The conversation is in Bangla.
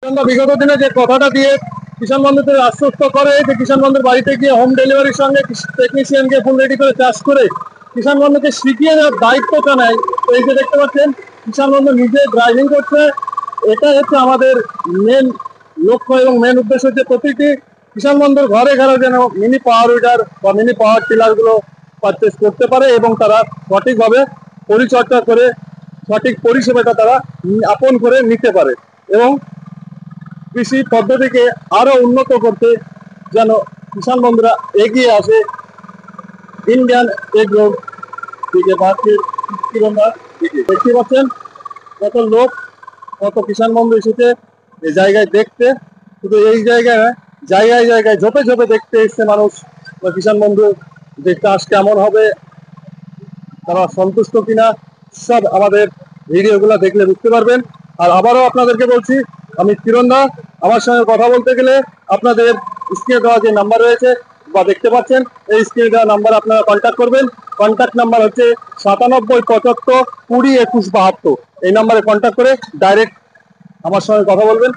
বিগত দিনে যে কথাটা দিয়ে কিষাণ বন্ধুদের আশ্বস্ত করে যে কিষাণ বন্ধুর বাড়িতে গিয়ে হোম ডেলিভারির সঙ্গে টেকনিশিয়ানকে ফুল রেডি করে চাষ করে কিষাণ বন্ধুকে শিখিয়ে দেওয়ার দায়িত্বটা নেয়। তো এই যে দেখতে পাচ্ছেন কিষাণ বন্ধু নিজে ড্রাইভিং করছে। এটা হচ্ছে আমাদের মেন লক্ষ্য এবং মেন উদ্দেশ্য, যে প্রতিটি কিষাণ বন্ধুর ঘরে ঘরে যেন মিনি পাওয়ার উইডার বা মিনি পাওয়ার টিলার গুলো পারচেস করতে পারে এবং তারা সঠিকভাবে পরিচর্যা করে সঠিক পরিষেবাটা তারা আপন করে নিতে পারে এবং কৃষি পদ্ধতিকে আরো উন্নত করতে যেন কিষাণ বন্ধুরা এগিয়ে আসে। ইন্ডিয়ান এগ্রো দিকে দেখতে পাচ্ছেন কত লোক, কত কিষাণ বন্ধু এসেছে এই জায়গায় দেখতে। শুধু এই জায়গায় জায়গায় জায়গায় ঝোপে ঝোপে দেখতে এসছে মানুষ কিষাণ বন্ধু যে চাষ কেমন হবে, তারা সন্তুষ্ট কিনা, সব আমাদের ভিডিওগুলো দেখলে বুঝতে পারবেন। আর আবারও আপনাদেরকে বলছি, আমি কিরণ দা। আমার সঙ্গে কথা বলতে গেলে আপনাদের স্ক্রিনে দেওয়া যে নাম্বার রয়েছে বা দেখতে পাচ্ছেন, এই স্ক্রিনে দেওয়া নাম্বার আপনারা কন্ট্যাক্ট করবেন। কন্ট্যাক্ট নাম্বার হচ্ছে 9775 20 21 72। এই নাম্বারে কন্ট্যাক্ট করে ডাইরেক্ট আমার সঙ্গে কথা বলবেন।